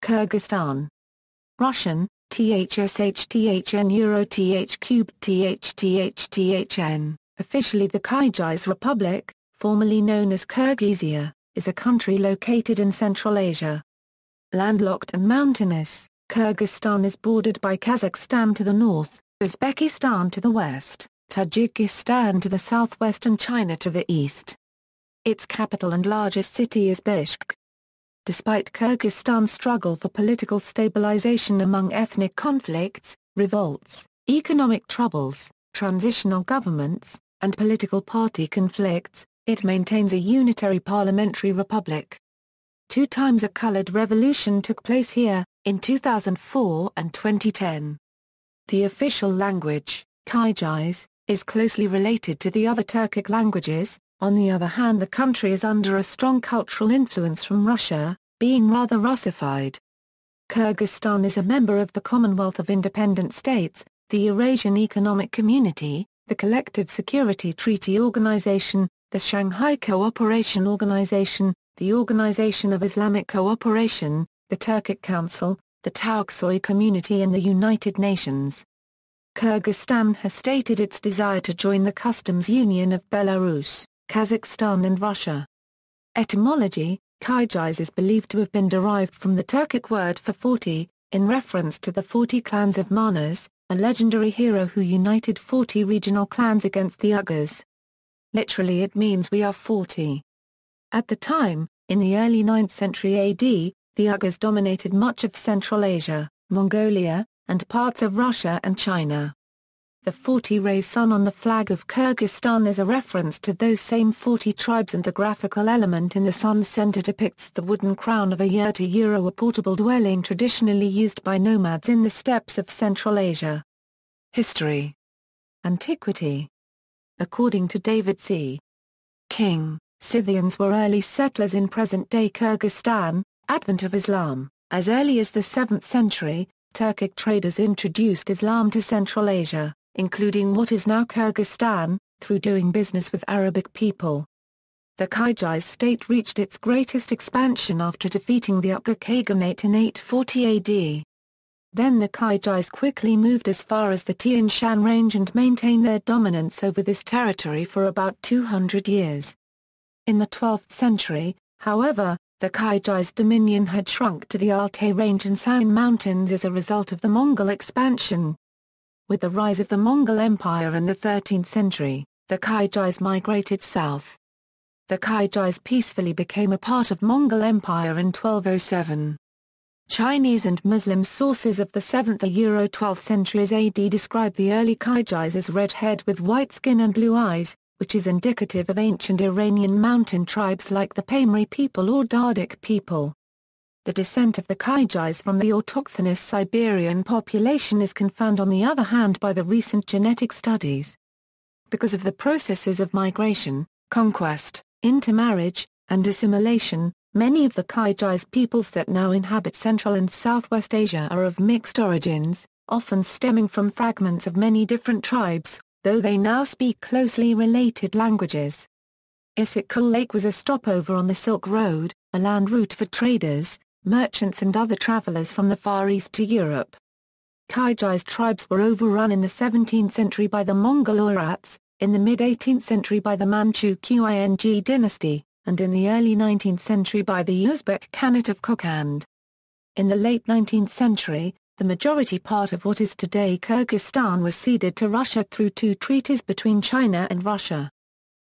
Kyrgyzstan. Russian, THSHTHN Euro TH cubed THTHTHN. Officially the Kyrgyz Republic, formerly known as Kirghizia, is a country located in Central Asia. Landlocked and mountainous, Kyrgyzstan is bordered by Kazakhstan to the north, Uzbekistan to the west, Tajikistan to the southwest and China to the east. Its capital and largest city is Bishkek. Despite Kyrgyzstan's struggle for political stabilization among ethnic conflicts, revolts, economic troubles, transitional governments, and political party conflicts, it maintains a unitary parliamentary republic. 2 times a colored revolution took place here, in 2004 and 2010. The official language, Kyrgyz, is closely related to the other Turkic languages. On the other hand, the country is under a strong cultural influence from Russia, being rather Russified. Kyrgyzstan is a member of the Commonwealth of Independent States, the Eurasian Economic Community, the Collective Security Treaty Organization, the Shanghai Cooperation Organization, the Organization of Islamic Cooperation, the Turkic Council, the Taoxoy Community and the United Nations. Kyrgyzstan has stated its desire to join the customs union of Belarus, Kazakhstan and Russia. Etymology: Kyrgyz is believed to have been derived from the Turkic word for 40, in reference to the 40 clans of Manas, a legendary hero who united 40 regional clans against the Uyghurs. Literally it means we are 40. At the time, in the early 9th century AD, the Uyghurs dominated much of Central Asia, Mongolia, and parts of Russia and China. The 40 raised sun on the flag of Kyrgyzstan is a reference to those same 40 tribes, and the graphical element in the sun's center depicts the wooden crown of a yurta, a portable dwelling traditionally used by nomads in the steppes of Central Asia. History. Antiquity. According to David C. King, Scythians were early settlers in present-day Kyrgyzstan. Advent of Islam. As early as the 7th century, Turkic traders introduced Islam to Central Asia, including what is now Kyrgyzstan, through doing business with Arabic people. The Kyrgyz state reached its greatest expansion after defeating the Uyghur Khaganate in 840 AD. Then the Kyrgyz quickly moved as far as the Tian Shan range and maintained their dominance over this territory for about 200 years. In the 12th century, however, the Kyrgyz dominion had shrunk to the Altai range and San Mountains as a result of the Mongol expansion. With the rise of the Mongol Empire in the 13th century, the Kyrgyz migrated south. The Kyrgyz peacefully became a part of Mongol Empire in 1207. Chinese and Muslim sources of the 7th–12th centuries AD describe the early Kyrgyz as red-haired with white skin and blue eyes, which is indicative of ancient Iranian mountain tribes like the Pamari people or Dardic people. The descent of the Kyrgyz from the autochthonous Siberian population is confirmed on the other hand by the recent genetic studies. Because of the processes of migration, conquest, intermarriage, and assimilation, many of the Kyrgyz peoples that now inhabit Central and Southwest Asia are of mixed origins, often stemming from fragments of many different tribes, though they now speak closely related languages. Issyk-Kul Lake was a stopover on the Silk Road, a land route for traders, merchants and other travelers from the Far East to Europe. Kyrgyz tribes were overrun in the 17th century by the Mongol Oirats, in the mid-18th century by the Manchu Qing dynasty, and in the early 19th century by the Uzbek Khanate of Kokand. In the late 19th century, the majority part of what is today Kyrgyzstan was ceded to Russia through 2 treaties between China and Russia.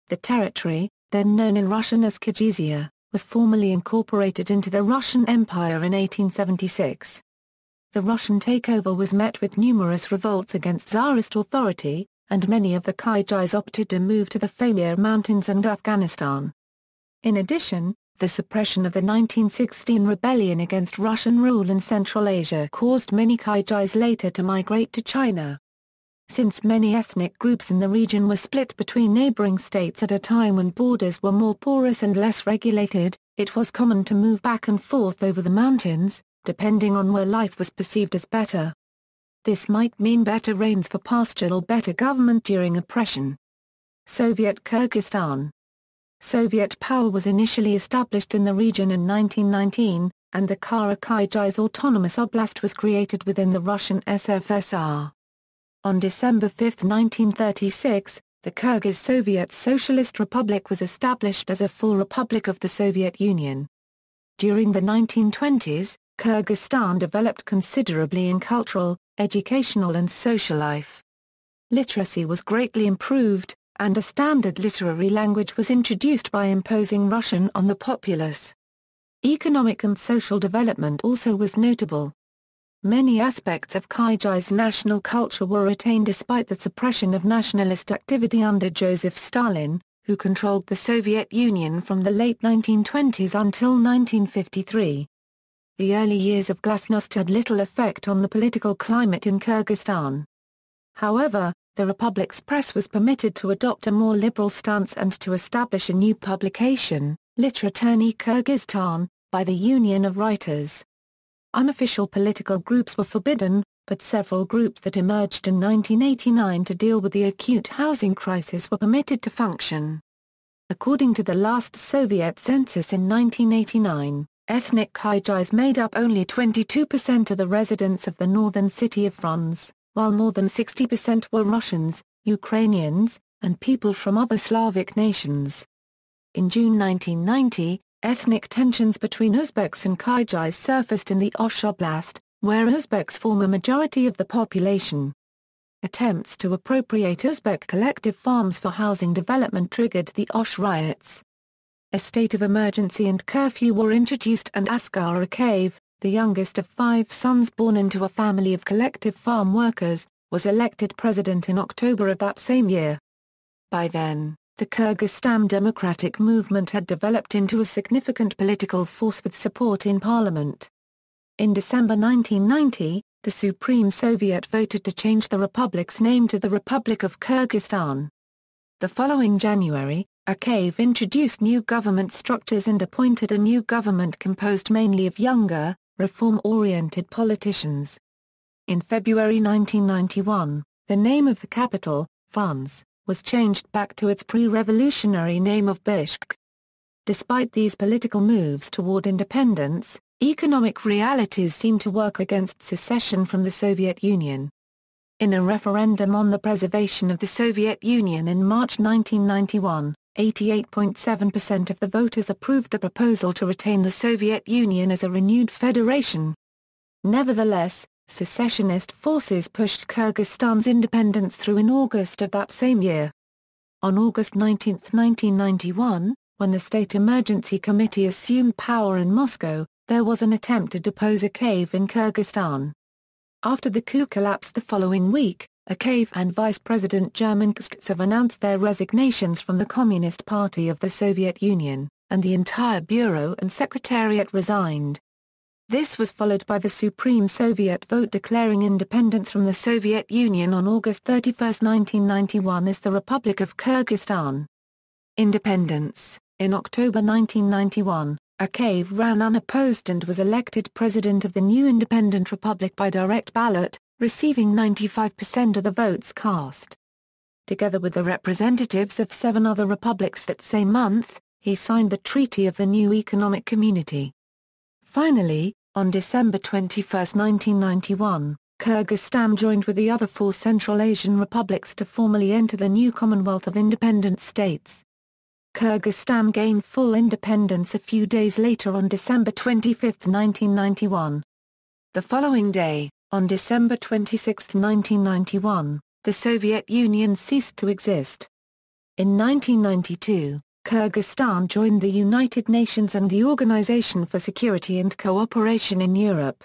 The territory, then known in Russian as Kirghizia, was formally incorporated into the Russian Empire in 1876. The Russian takeover was met with numerous revolts against Tsarist authority, and many of the Kyrgyz opted to move to the Pamir Mountains and Afghanistan. In addition, the suppression of the 1916 rebellion against Russian rule in Central Asia caused many Kyrgyz later to migrate to China. Since many ethnic groups in the region were split between neighboring states at a time when borders were more porous and less regulated, it was common to move back and forth over the mountains, depending on where life was perceived as better. This might mean better rains for pasture or better government during oppression. Soviet Kyrgyzstan. Soviet power was initially established in the region in 1919, and the Kyrgyz Autonomous Oblast was created within the Russian SFSR. On December 5, 1936, the Kyrgyz Soviet Socialist Republic was established as a full republic of the Soviet Union. During the 1920s, Kyrgyzstan developed considerably in cultural, educational and social life. Literacy was greatly improved, and a standard literary language was introduced by imposing Russian on the populace. Economic and social development also was notable. Many aspects of Kyrgyz national culture were retained despite the suppression of nationalist activity under Joseph Stalin, who controlled the Soviet Union from the late 1920s until 1953. The early years of glasnost had little effect on the political climate in Kyrgyzstan. However, the republic's press was permitted to adopt a more liberal stance and to establish a new publication, Literaturny Kyrgyzstan, by the Union of Writers. Unofficial political groups were forbidden, but several groups that emerged in 1989 to deal with the acute housing crisis were permitted to function. According to the last Soviet census in 1989, ethnic Kyrgyz made up only 22% of the residents of the northern city of Frunze, while more than 60% were Russians, Ukrainians, and people from other Slavic nations. In June 1990, ethnic tensions between Uzbeks and Kyrgyz surfaced in the Osh Oblast, where Uzbeks form a majority of the population. Attempts to appropriate Uzbek collective farms for housing development triggered the Osh riots. A state of emergency and curfew were introduced and Asghar Akayev, the youngest of 5 sons born into a family of collective farm workers, was elected president in October of that same year. By then, the Kyrgyzstan democratic movement had developed into a significant political force with support in parliament. In December 1990, the Supreme Soviet voted to change the republic's name to the Republic of Kyrgyzstan. The following January, Akayev introduced new government structures and appointed a new government composed mainly of younger, reform-oriented politicians. In February 1991, the name of the capital, Frunze, was changed back to its pre-revolutionary name of Bishkek. Despite these political moves toward independence, economic realities seemed to work against secession from the Soviet Union. In a referendum on the preservation of the Soviet Union in March 1991, 88.7% of the voters approved the proposal to retain the Soviet Union as a renewed federation. Nevertheless, secessionist forces pushed Kyrgyzstan's independence through in August of that same year. On August 19, 1991, when the State Emergency Committee assumed power in Moscow, there was an attempt to depose Akayev in Kyrgyzstan. After the coup collapsed the following week, Akayev and Vice President German Kutuzov announced their resignations from the Communist Party of the Soviet Union, and the entire bureau and secretariat resigned. This was followed by the Supreme Soviet vote declaring independence from the Soviet Union on August 31, 1991 as the Republic of Kyrgyzstan. Independence. In October 1991, Akayev ran unopposed and was elected president of the new independent republic by direct ballot, receiving 95% of the votes cast. Together with the representatives of 7 other republics that same month, he signed the Treaty of the New Economic Community. Finally, on December 21, 1991, Kyrgyzstan joined with the other 4 Central Asian republics to formally enter the new Commonwealth of Independent States. Kyrgyzstan gained full independence a few days later on December 25, 1991. The following day, on December 26, 1991, the Soviet Union ceased to exist. In 1992, Kyrgyzstan joined the United Nations and the Organization for Security and Cooperation in Europe.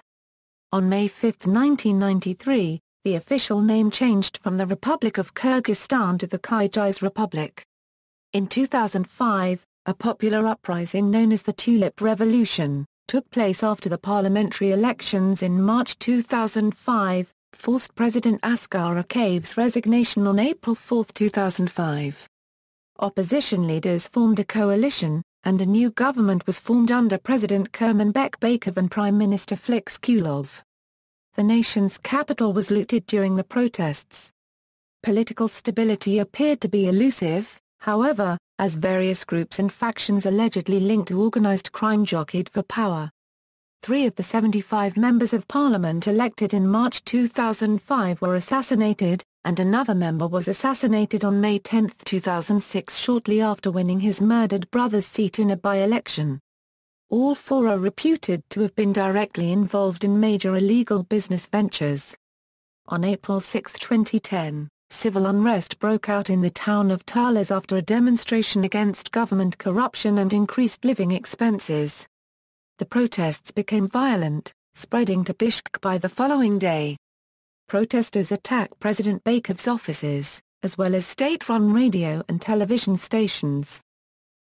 On May 5, 1993, the official name changed from the Republic of Kyrgyzstan to the Kyrgyz Republic. In 2005, a popular uprising known as the Tulip Revolution took place after the parliamentary elections in March 2005, forced President Asghar Akayev's resignation on April 4, 2005. Opposition leaders formed a coalition, and a new government was formed under President Kurmanbek Bakov and Prime Minister Flix Kulov. The nation's capital was looted during the protests. Political stability appeared to be elusive, however, as various groups and factions allegedly linked to organized crime jockeyed for power. 3 of the 75 members of parliament elected in March 2005 were assassinated, and another member was assassinated on May 10, 2006 shortly after winning his murdered brother's seat in a by-election. All 4 are reputed to have been directly involved in major illegal business ventures. On April 6, 2010, civil unrest broke out in the town of Talas after a demonstration against government corruption and increased living expenses. The protests became violent, spreading to Bishkek by the following day. Protesters attacked President Bakov's offices, as well as state-run radio and television stations.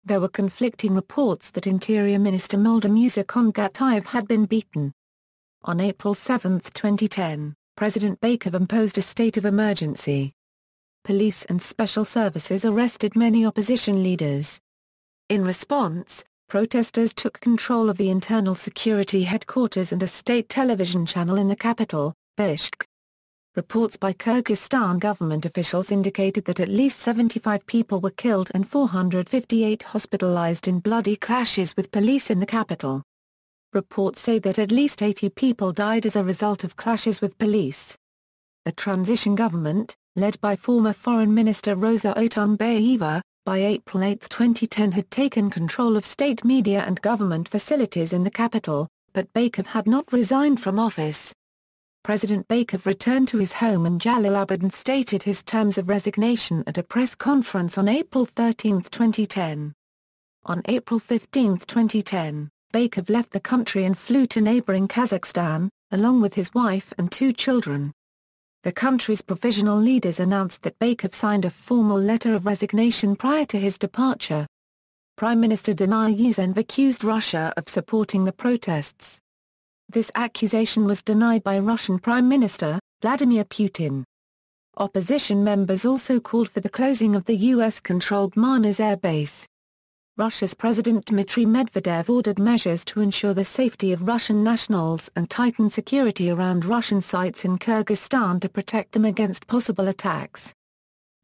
There were conflicting reports that Interior Minister Moldamusa Kongatayev had been beaten. On April 7, 2010, President Bakov imposed a state of emergency. Police and special services arrested many opposition leaders. In response, protesters took control of the internal security headquarters and a state television channel in the capital, Bishkek. Reports by Kyrgyzstan government officials indicated that at least 75 people were killed and 458 hospitalized in bloody clashes with police in the capital. Reports say that at least 80 people died as a result of clashes with police. A transition government, led by former Foreign Minister Rosa Otunbayeva, by April 8, 2010 had taken control of state media and government facilities in the capital, but Bakov had not resigned from office. President Bakov returned to his home in Jalalabad and stated his terms of resignation at a press conference on April 13, 2010. On April 15, 2010, Bakov left the country and flew to neighboring Kazakhstan, along with his wife and 2 children. The country's provisional leaders announced that Bakov signed a formal letter of resignation prior to his departure. Prime Minister Danil Yusev accused Russia of supporting the protests. This accusation was denied by Russian Prime Minister, Vladimir Putin. Opposition members also called for the closing of the U.S.-controlled Manas air base. Russia's President Dmitry Medvedev ordered measures to ensure the safety of Russian nationals and tighten security around Russian sites in Kyrgyzstan to protect them against possible attacks.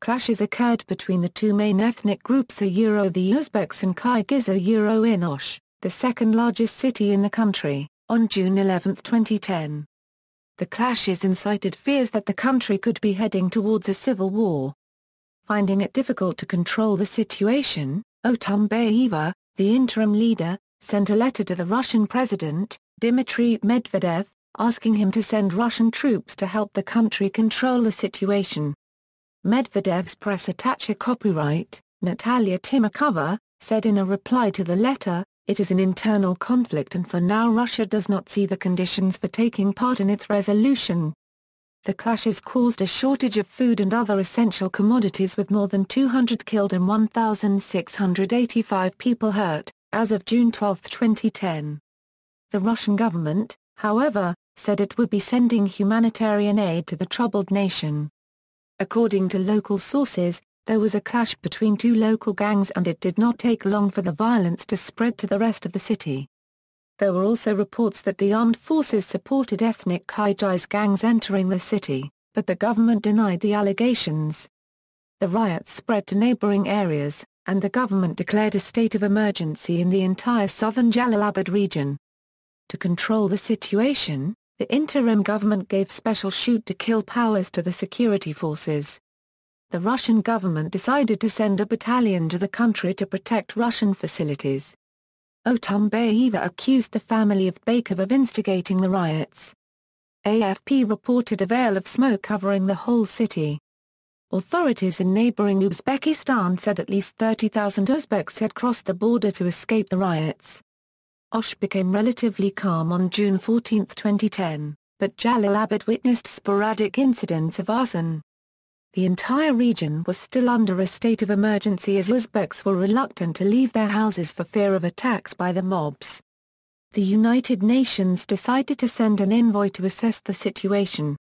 Clashes occurred between the 2 main ethnic groups the Uzbeks and Kirghizia in Osh, the second-largest city in the country, on June 11, 2010. The clashes incited fears that the country could be heading towards a civil war. Finding it difficult to control the situation, Otunbayeva, the interim leader, sent a letter to the Russian president, Dmitry Medvedev, asking him to send Russian troops to help the country control the situation. Medvedev's press attaché copyright, Natalia Timokova, said in a reply to the letter, "It is an internal conflict and for now Russia does not see the conditions for taking part in its resolution." The clashes caused a shortage of food and other essential commodities with more than 200 killed and 1,685 people hurt, as of June 12, 2010. The Russian government, however, said it would be sending humanitarian aid to the troubled nation. According to local sources, there was a clash between 2 local gangs and it did not take long for the violence to spread to the rest of the city. There were also reports that the armed forces supported ethnic Kyrgyz gangs entering the city, but the government denied the allegations. The riots spread to neighboring areas, and the government declared a state of emergency in the entire southern Jalalabad region. To control the situation, the interim government gave special shoot-to-kill powers to the security forces. The Russian government decided to send a battalion to the country to protect Russian facilities. Otunbayeva accused the family of Bakov of instigating the riots. AFP reported a veil of smoke covering the whole city. Authorities in neighboring Uzbekistan said at least 30,000 Uzbeks had crossed the border to escape the riots. Osh became relatively calm on June 14, 2010, but Jalalabad witnessed sporadic incidents of arson. The entire region was still under a state of emergency as Uzbeks were reluctant to leave their houses for fear of attacks by the mobs. The United Nations decided to send an envoy to assess the situation.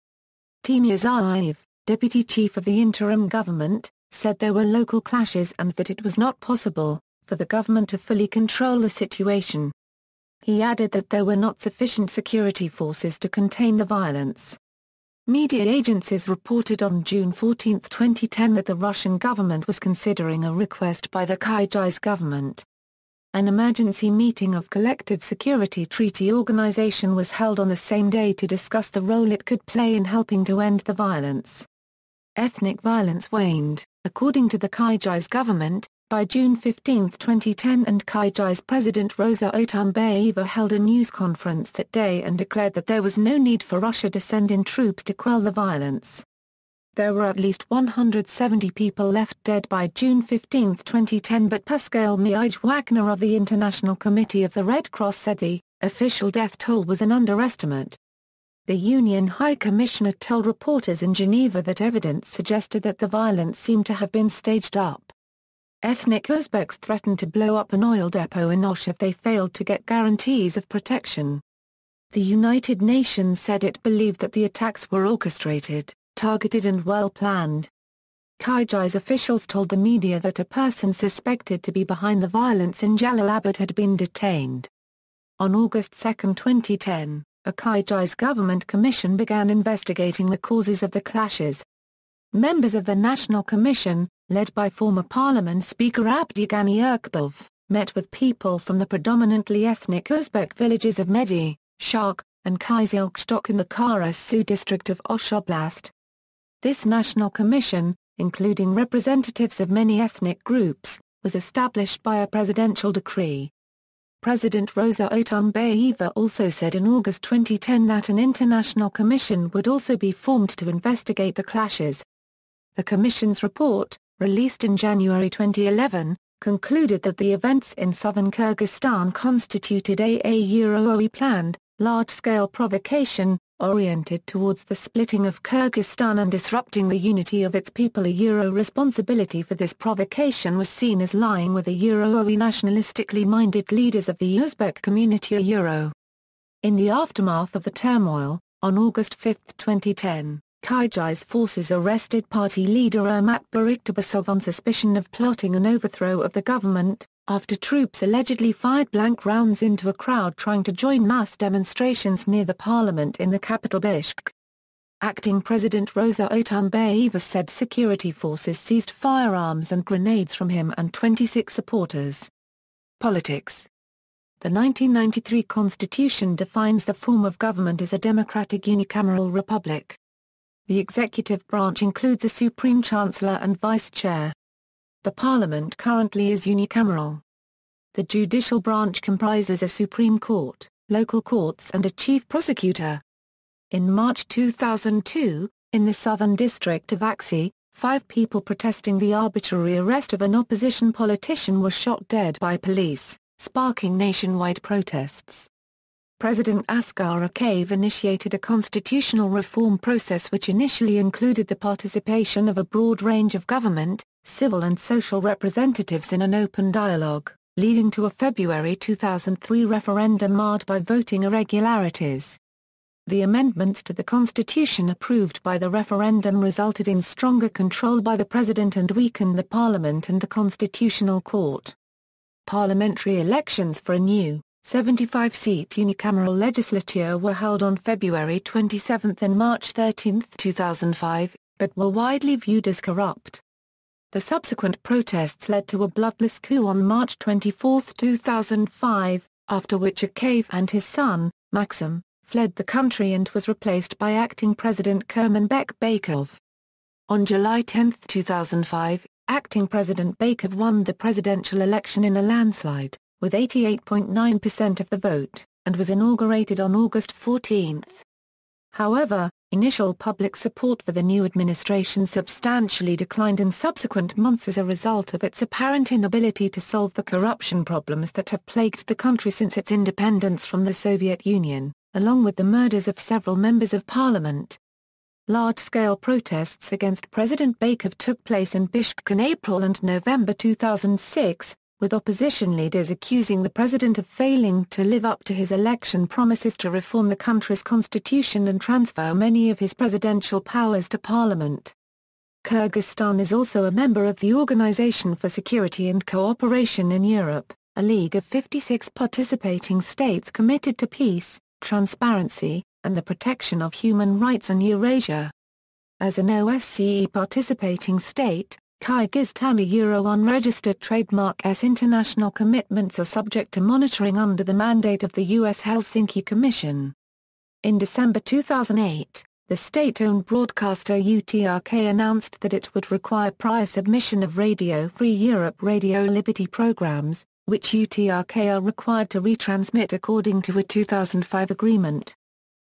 Timur Zaev, deputy chief of the interim government, said there were local clashes and that it was not possible for the government to fully control the situation. He added that there were not sufficient security forces to contain the violence. Media agencies reported on June 14, 2010 that the Russian government was considering a request by the Kyrgyz government. An emergency meeting of Collective Security Treaty Organization was held on the same day to discuss the role it could play in helping to end the violence. Ethnic violence waned, according to the Kyrgyz government, by June 15, 2010, and Kyrgyz President Rosa Otunbayeva held a news conference that day and declared that there was no need for Russia to send in troops to quell the violence. There were at least 170 people left dead by June 15, 2010, but Pascal Miij-Wagner of the International Committee of the Red Cross said the official death toll was an underestimate. The UN High Commissioner told reporters in Geneva that evidence suggested that the violence seemed to have been staged up. Ethnic Uzbeks threatened to blow up an oil depot in Osh if they failed to get guarantees of protection. The United Nations said it believed that the attacks were orchestrated, targeted and well-planned. Kyrgyz officials told the media that a person suspected to be behind the violence in Jalalabad had been detained. On August 2, 2010, a Kyrgyz government commission began investigating the causes of the clashes. Members of the National Commission, led by former Parliament Speaker Abdighani Erkbov, met with people from the predominantly ethnic Uzbek villages of Medi, Shark, and Kyzylkstok in the Kara-Su district of Osh Oblast. This National Commission, including representatives of many ethnic groups, was established by a presidential decree. President Rosa Otunbayeva also said in August 2010 that an international commission would also be formed to investigate the clashes. The Commission's report, released in January 2011, concluded that the events in southern Kyrgyzstan constituted a planned, large-scale provocation, oriented towards the splitting of Kyrgyzstan and disrupting the unity of its people. Responsibility for this provocation was seen as lying with the nationalistically minded leaders of the Uzbek community. In the aftermath of the turmoil, on August 5, 2010, Kyrgyz forces arrested party leader Ermat Bariktobasov on suspicion of plotting an overthrow of the government, after troops allegedly fired blank rounds into a crowd trying to join mass demonstrations near the parliament in the capital Bishkek. Acting President Rosa Otunbayeva said security forces seized firearms and grenades from him and 26 supporters. Politics. The 1993 Constitution defines the form of government as a democratic unicameral republic. The executive branch includes a Supreme Chancellor and Vice-Chair. The Parliament currently is unicameral. The judicial branch comprises a Supreme Court, local courts and a Chief Prosecutor. In March 2002, in the southern district of Aksi, 5 people protesting the arbitrary arrest of an opposition politician were shot dead by police, sparking nationwide protests. President Askar Akayev initiated a constitutional reform process which initially included the participation of a broad range of government, civil and social representatives in an open dialogue, leading to a February 2003 referendum marred by voting irregularities. The amendments to the constitution approved by the referendum resulted in stronger control by the president and weakened the parliament and the constitutional court. Parliamentary elections for a new 75-seat unicameral legislature were held on February 27 and March 13, 2005, but were widely viewed as corrupt. The subsequent protests led to a bloodless coup on March 24, 2005, after which Akayev and his son, Maxim, fled the country and was replaced by acting President Kurmanbek Bakov. On July 10, 2005, acting President Bakov won the presidential election in a landslide, with 88.9% of the vote, and was inaugurated on August 14. However, initial public support for the new administration substantially declined in subsequent months as a result of its apparent inability to solve the corruption problems that have plagued the country since its independence from the Soviet Union, along with the murders of several members of parliament. Large-scale protests against President Bakov took place in Bishkek in April and November 2006, with opposition leaders accusing the president of failing to live up to his election promises to reform the country's constitution and transfer many of his presidential powers to parliament. Kyrgyzstan is also a member of the Organization for Security and Cooperation in Europe, a league of 56 participating states committed to peace, transparency, and the protection of human rights in Eurasia. As an OSCE participating state, Kyrgyzstan unregistered trademark S. International commitments are subject to monitoring under the mandate of the U.S. Helsinki Commission. In December 2008, the state-owned broadcaster UTRK announced that it would require prior submission of Radio Free Europe Radio Liberty programs, which UTRK are required to retransmit according to a 2005 agreement.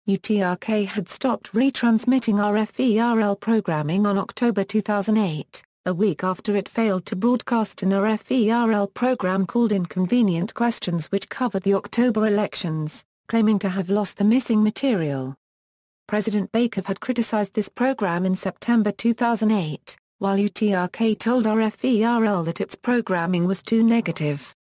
UTRK had stopped retransmitting RFERL programming on October 2008, a week after it failed to broadcast an RFERL program called Inconvenient Questions which covered the October elections, claiming to have lost the missing material. President Baker had criticized this program in September 2008, while UTRK told RFERL that its programming was too negative.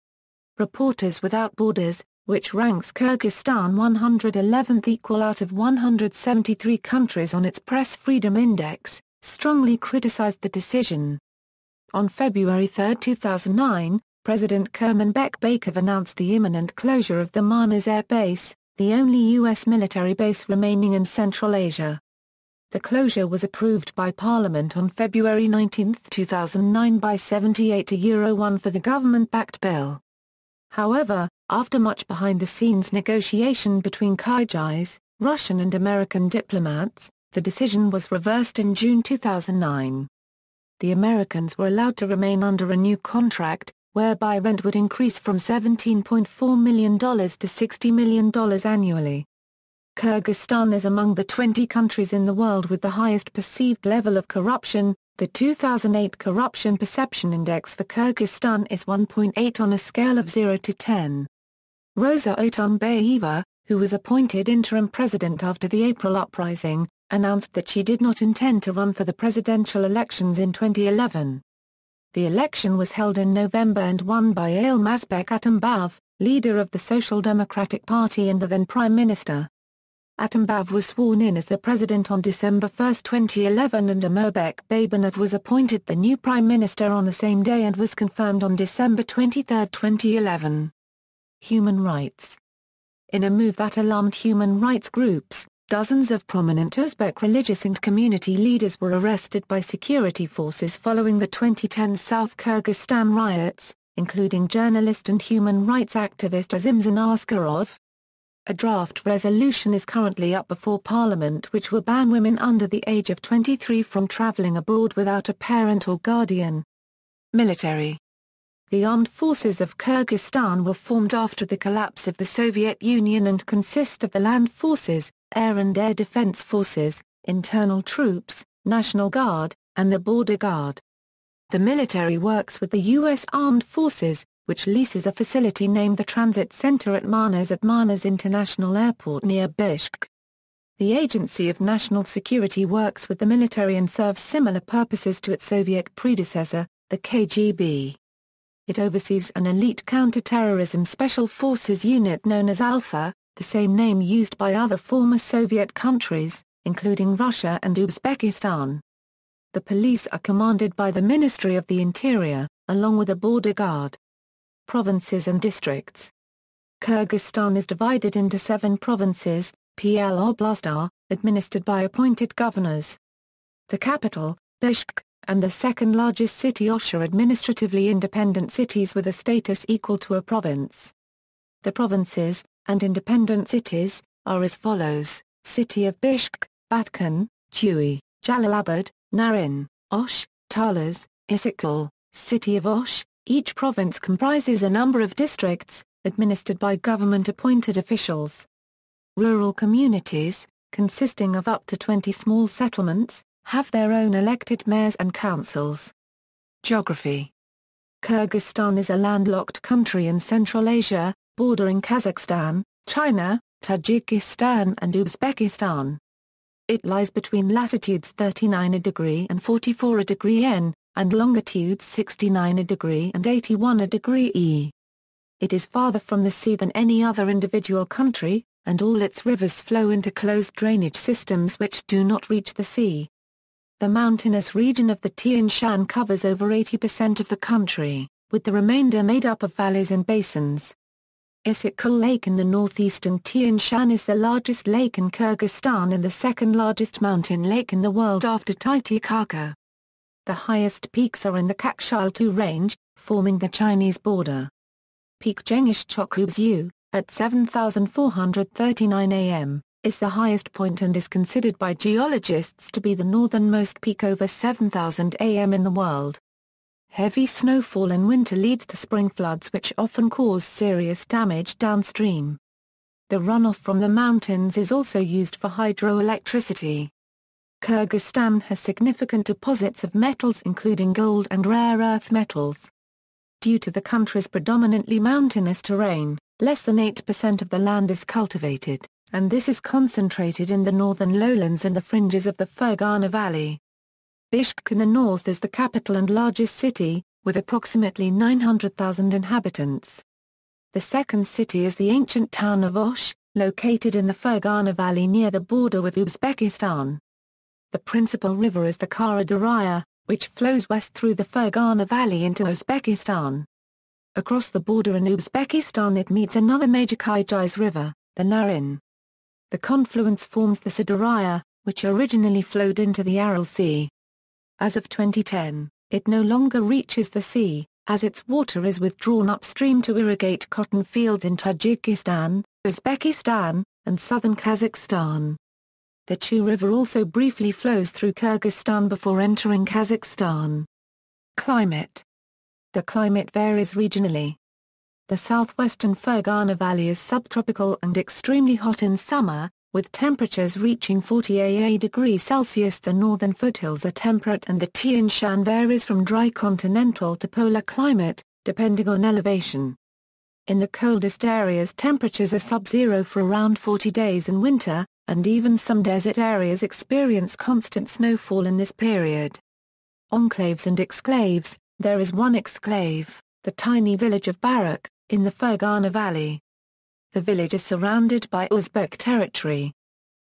Reporters Without Borders, which ranks Kyrgyzstan 111th equal out of 173 countries on its Press Freedom Index, strongly criticized the decision. On February 3, 2009, President Kurmanbek Baykov announced the imminent closure of the Manas Air Base, the only U.S. military base remaining in Central Asia. The closure was approved by Parliament on February 19, 2009 by 78-1 for the government-backed bill. However, after much behind-the-scenes negotiation between Kyrgyz, Russian and American diplomats, the decision was reversed in June 2009. The Americans were allowed to remain under a new contract, whereby rent would increase from $17.4 million to $60 million annually. Kyrgyzstan is among the 20 countries in the world with the highest perceived level of corruption. The 2008 Corruption Perception Index for Kyrgyzstan is 1.8 on a scale of 0 to 10. Rosa Otunbayeva, who was appointed interim president after the April uprising, announced that she did not intend to run for the presidential elections in 2011. The election was held in November and won by Almazbek Atambayev, leader of the Social Democratic Party and the then Prime Minister. Atambayev was sworn in as the president on December 1, 2011 and Amurbek Babanov was appointed the new Prime Minister on the same day and was confirmed on December 23, 2011. Human rights. In a move that alarmed human rights groups, dozens of prominent Uzbek religious and community leaders were arrested by security forces following the 2010 South Kyrgyzstan riots, including journalist and human rights activist Azimzhan Askarov. A draft resolution is currently up before Parliament which will ban women under the age of 23 from travelling abroad without a parent or guardian. Military. The armed forces of Kyrgyzstan were formed after the collapse of the Soviet Union and consist of the land forces, air and air defense forces, internal troops, National Guard, and the Border Guard. The military works with the U.S. Armed Forces, which leases a facility named the Transit Center at Manas International Airport near Bishkek. The Agency of National Security works with the military and serves similar purposes to its Soviet predecessor, the KGB. It oversees an elite counter-terrorism special forces unit known as Alpha, the same name used by other former Soviet countries, including Russia and Uzbekistan. The police are commanded by the Ministry of the Interior, along with a border guard. Provinces and districts. Kyrgyzstan is divided into 7 provinces, PL Oblasts, administered by appointed governors. The capital, Bishkek, and the second-largest city Osh are administratively independent cities with a status equal to a province. The provinces, and independent cities, are as follows: City of Bishkek, Batken, Tui, Jalalabad, Narin, Osh, Talas, Istiklal, City of Osh. Each province comprises a number of districts, administered by government-appointed officials. Rural communities, consisting of up to 20 small settlements, have their own elected mayors and councils. Geography. Kyrgyzstan is a landlocked country in Central Asia, bordering Kazakhstan, China, Tajikistan and Uzbekistan. It lies between latitudes 39° and 44° N, and longitudes 69° and 81° E. It is farther from the sea than any other individual country, and all its rivers flow into closed drainage systems which do not reach the sea. The mountainous region of the Tian Shan covers over 80% of the country, with the remainder made up of valleys and basins. Istiklal Lake in the northeastern Tian Shan is the largest lake in Kyrgyzstan and the second largest mountain lake in the world after Titicaca. The highest peaks are in the Kakshiltu range, forming the Chinese border. Peak Jengishchokubzu, at 7,439 am, is the highest point and is considered by geologists to be the northernmost peak over 7,000 am in the world. Heavy snowfall in winter leads to spring floods which often cause serious damage downstream. The runoff from the mountains is also used for hydroelectricity. Kyrgyzstan has significant deposits of metals including gold and rare earth metals. Due to the country's predominantly mountainous terrain, less than 8% of the land is cultivated, and this is concentrated in the northern lowlands and the fringes of the Fergana Valley. Bishkek in the north is the capital and largest city, with approximately 900,000 inhabitants. The second city is the ancient town of Osh, located in the Fergana Valley near the border with Uzbekistan. The principal river is the Kara, which flows west through the Fergana Valley into Uzbekistan. Across the border in Uzbekistan it meets another major Kyrgyz river, the Narin. The confluence forms the Sadarya, which originally flowed into the Aral Sea. As of 2010, it no longer reaches the sea, as its water is withdrawn upstream to irrigate cotton fields in Tajikistan, Uzbekistan, and southern Kazakhstan. The Chu River also briefly flows through Kyrgyzstan before entering Kazakhstan. Climate. The climate varies regionally. The southwestern Fergana Valley is subtropical and extremely hot in summer, with temperatures reaching 40 degrees Celsius. The northern foothills are temperate and the Tian Shan varies from dry continental to polar climate, depending on elevation. In the coldest areas temperatures are sub-zero for around 40 days in winter, and even some desert areas experience constant snowfall in this period. Enclaves and exclaves. There is one exclave, the tiny village of Barak, in the Fergana Valley. The village is surrounded by Uzbek territory.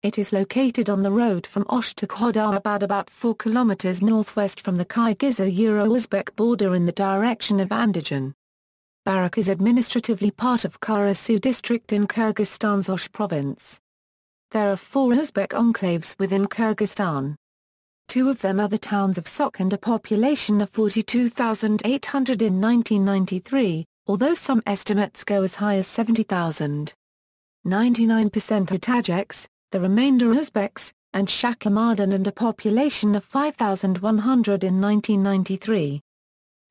It is located on the road from Osh to Khodabad about 4 kilometers northwest from the Kyrgyz-Euro-Uzbek border in the direction of Andijan. Barak is administratively part of Karasu district in Kyrgyzstan's Osh province. There are 4 Uzbek enclaves within Kyrgyzstan. 2 of them are the towns of Sok and a population of 42,800 in 1993, although some estimates go as high as 70,000. 99% are Tajiks, the remainder Uzbeks, and Shakhamadan and a population of 5,100 in 1993.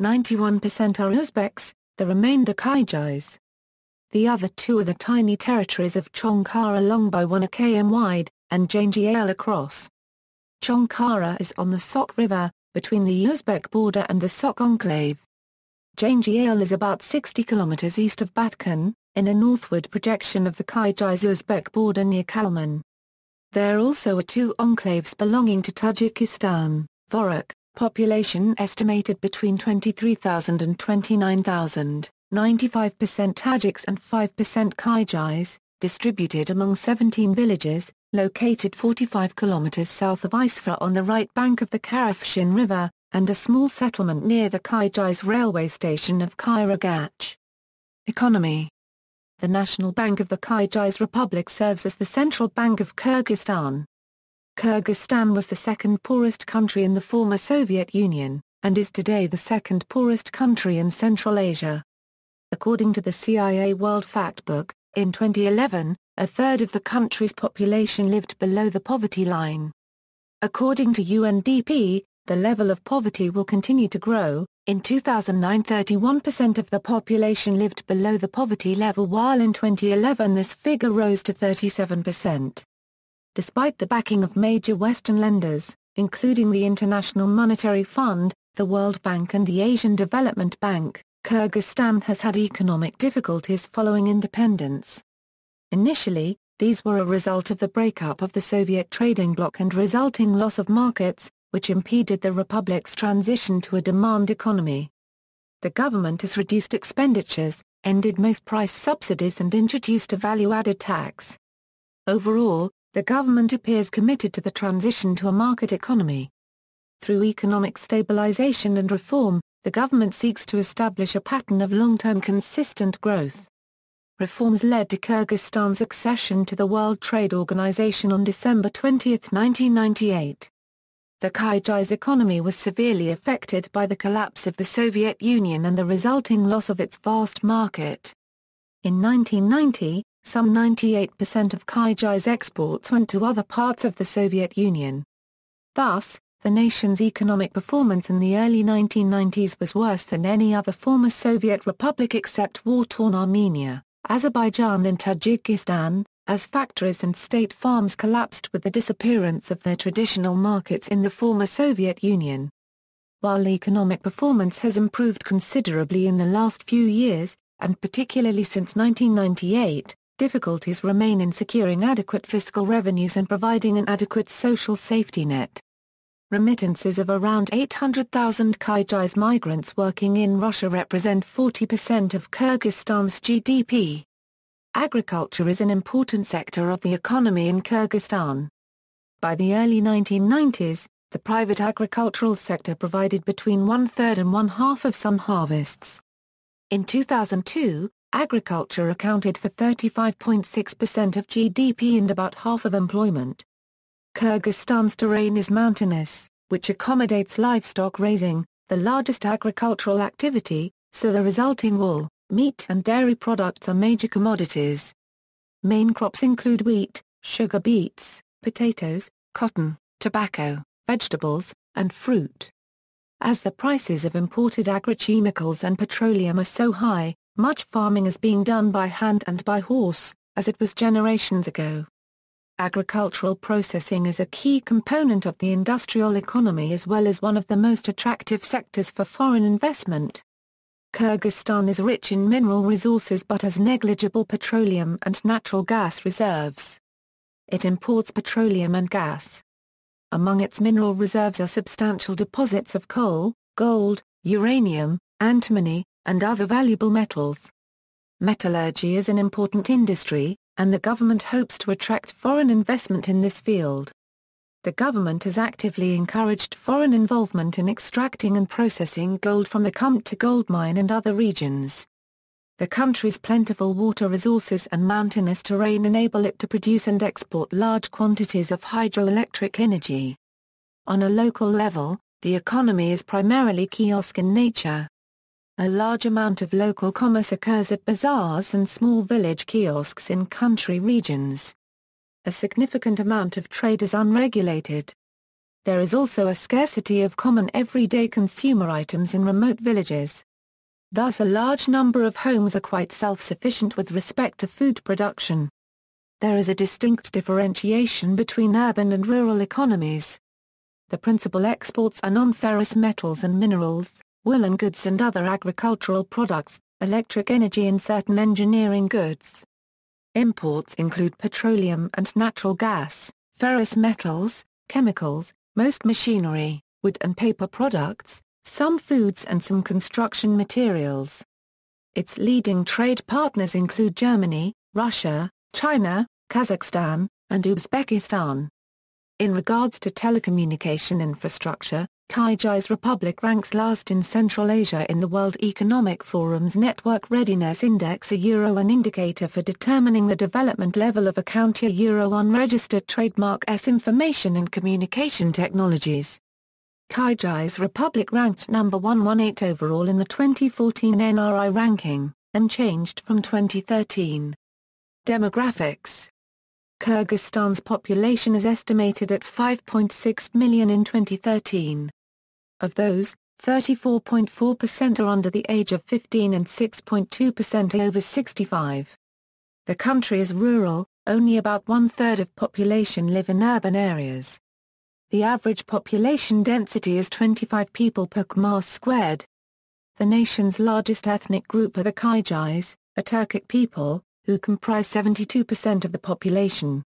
91% are Uzbeks, the remainder Kyrgyz. The other 2 are the tiny territories of Chonkhara long by 1 km wide, and Jangial across. Chonkhara is on the Sok River, between the Uzbek border and the Sok enclave. Jangial is about 60 kilometers east of Batken, in a northward projection of the Kyrgyz-Uzbek border near Kalman. There also are 2 enclaves belonging to Tajikistan, Vorak, population estimated between 23,000 and 29,000. 95% Tajiks and 5% Kyrgyz, distributed among 17 villages, located 45 kilometers south of Isfara on the right bank of the Karafshin River, and a small settlement near the Kyrgyz railway station of Kyrgyz. Economy. The National Bank of the Kyrgyz Republic serves as the central bank of Kyrgyzstan. Kyrgyzstan was the second poorest country in the former Soviet Union, and is today the second poorest country in Central Asia. According to the CIA World Factbook, in 2011, a third of the country's population lived below the poverty line. According to UNDP, the level of poverty will continue to grow. In 2009, 31% of the population lived below the poverty level, while in 2011 this figure rose to 37%. Despite the backing of major Western lenders, including the International Monetary Fund, the World Bank and the Asian Development Bank, Kyrgyzstan has had economic difficulties following independence. Initially, these were a result of the breakup of the Soviet trading bloc and resulting loss of markets, which impeded the republic's transition to a demand economy. The government has reduced expenditures, ended most price subsidies and introduced a value-added tax. Overall, the government appears committed to the transition to a market economy. Through economic stabilization and reform, the government seeks to establish a pattern of long-term consistent growth. Reforms led to Kyrgyzstan's accession to the World Trade Organization on December 20, 1998. The Kyrgyz economy was severely affected by the collapse of the Soviet Union and the resulting loss of its vast market. In 1990, some 98% of Kyrgyz exports went to other parts of the Soviet Union. Thus, the nation's economic performance in the early 1990s was worse than any other former Soviet republic except war-torn Armenia, Azerbaijan and Tajikistan, as factories and state farms collapsed with the disappearance of their traditional markets in the former Soviet Union. While economic performance has improved considerably in the last few years, and particularly since 1998, difficulties remain in securing adequate fiscal revenues and providing an adequate social safety net. Remittances of around 800,000 Kyrgyz migrants working in Russia represent 40% of Kyrgyzstan's GDP. Agriculture is an important sector of the economy in Kyrgyzstan. By the early 1990s, the private agricultural sector provided between one-third and one-half of some harvests. In 2002, agriculture accounted for 35.6% of GDP and about half of employment. Kyrgyzstan's terrain is mountainous, which accommodates livestock raising, the largest agricultural activity, so the resulting wool, meat and dairy products are major commodities. Main crops include wheat, sugar beets, potatoes, cotton, tobacco, vegetables, and fruit. As the prices of imported agrochemicals and petroleum are so high, much farming is being done by hand and by horse, as it was generations ago. Agricultural processing is a key component of the industrial economy as well as one of the most attractive sectors for foreign investment. Kyrgyzstan is rich in mineral resources but has negligible petroleum and natural gas reserves. It imports petroleum and gas. Among its mineral reserves are substantial deposits of coal, gold, uranium, antimony, and other valuable metals. Metallurgy is an important industry, and the government hopes to attract foreign investment in this field. The government has actively encouraged foreign involvement in extracting and processing gold from the Kumta gold mine and other regions. The country's plentiful water resources and mountainous terrain enable it to produce and export large quantities of hydroelectric energy. On a local level, the economy is primarily kiosk in nature. A large amount of local commerce occurs at bazaars and small village kiosks in country regions. A significant amount of trade is unregulated. There is also a scarcity of common everyday consumer items in remote villages. Thus a large number of homes are quite self-sufficient with respect to food production. There is a distinct differentiation between urban and rural economies. The principal exports are non-ferrous metals and minerals, woolen goods and other agricultural products, electric energy and certain engineering goods. Imports include petroleum and natural gas, ferrous metals, chemicals, most machinery, wood and paper products, some foods and some construction materials. Its leading trade partners include Germany, Russia, China, Kazakhstan, and Uzbekistan. In regards to telecommunication infrastructure, Kyrgyz Republic ranks last in Central Asia in the World Economic Forum's Network Readiness Index, an indicator for determining the development level of a country, unregistered trademark information and communication technologies. Kyrgyz Republic ranked number 118 overall in the 2014 NRI ranking, unchanged from 2013. Demographics. Kyrgyzstan's population is estimated at 5.6 million in 2013. Of those, 34.4% are under the age of 15 and 6.2% are over 65. The country is rural, only about one-third of population live in urban areas. The average population density is 25 people per km squared. The nation's largest ethnic group are the Kyrgyz, a Turkic people, who comprise 72% of the population.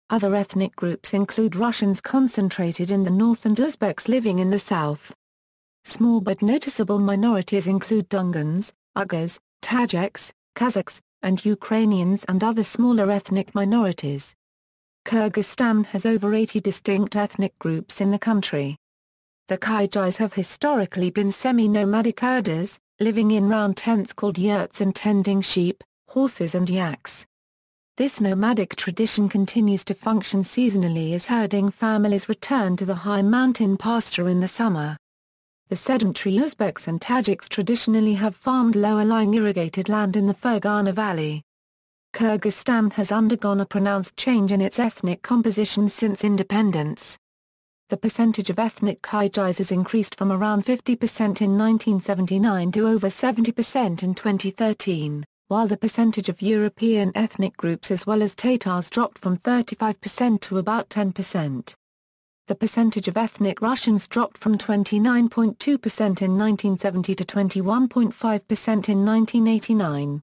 Other ethnic groups include Russians concentrated in the north and Uzbeks living in the south. Small but noticeable minorities include Dungans, Uyghurs, Tajiks, Kazakhs, and Ukrainians and other smaller ethnic minorities. Kyrgyzstan has over 80 distinct ethnic groups in the country. The Kyrgyz have historically been semi-nomadic herders, living in round tents called yurts and tending sheep, horses and yaks. This nomadic tradition continues to function seasonally as herding families return to the high mountain pasture in the summer. The sedentary Uzbeks and Tajiks traditionally have farmed lower-lying irrigated land in the Fergana Valley. Kyrgyzstan has undergone a pronounced change in its ethnic composition since independence. The percentage of ethnic Kyrgyz has increased from around 50% in 1979 to over 70% in 2013. While the percentage of European ethnic groups as well as Tatars dropped from 35% to about 10%. The percentage of ethnic Russians dropped from 29.2% in 1970 to 21.5% in 1989.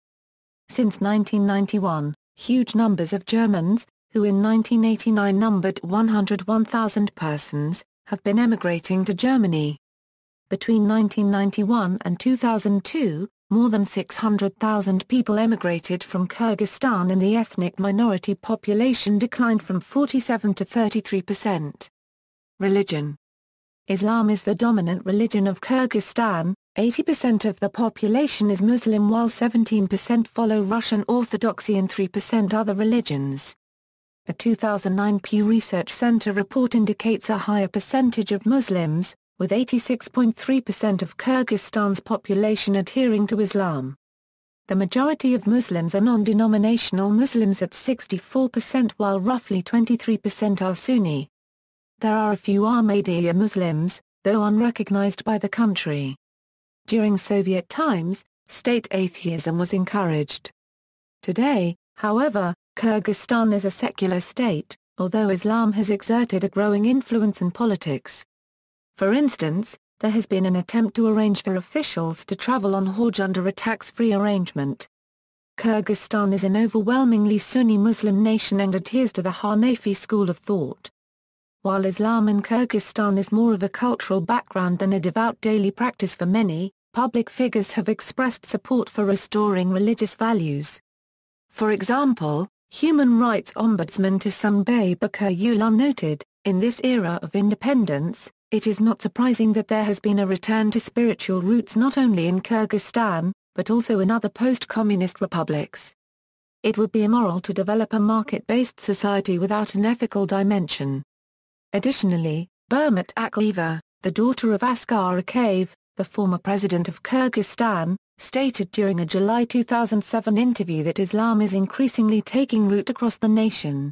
Since 1991, huge numbers of Germans, who in 1989 numbered 101,000 persons, have been emigrating to Germany. Between 1991 and 2002, more than 600,000 people emigrated from Kyrgyzstan and the ethnic minority population declined from 47 to 33%. Religion. Islam is the dominant religion of Kyrgyzstan. 80% of the population is Muslim while 17% follow Russian Orthodoxy and 3% other religions. A 2009 Pew Research Center report indicates a higher percentage of Muslims, with 86.3% of Kyrgyzstan's population adhering to Islam. The majority of Muslims are non-denominational Muslims at 64% while roughly 23% are Sunni. There are a few Ahmadiyya Muslims, though unrecognized by the country. During Soviet times, state atheism was encouraged. Today, however, Kyrgyzstan is a secular state, although Islam has exerted a growing influence in politics. For instance, there has been an attempt to arrange for officials to travel on Hajj under a tax-free arrangement. Kyrgyzstan is an overwhelmingly Sunni Muslim nation and adheres to the Hanafi school of thought. While Islam in Kyrgyzstan is more of a cultural background than a devout daily practice for many, public figures have expressed support for restoring religious values. For example, Human Rights Ombudsman Tuhsunbay Bakirullah noted, "In this era of independence, it is not surprising that there has been a return to spiritual roots not only in Kyrgyzstan, but also in other post-communist republics. It would be immoral to develop a market-based society without an ethical dimension." Additionally, Bermat Aklieva, the daughter of Askar Akayev, the former president of Kyrgyzstan, stated during a July 2007 interview that Islam is increasingly taking root across the nation.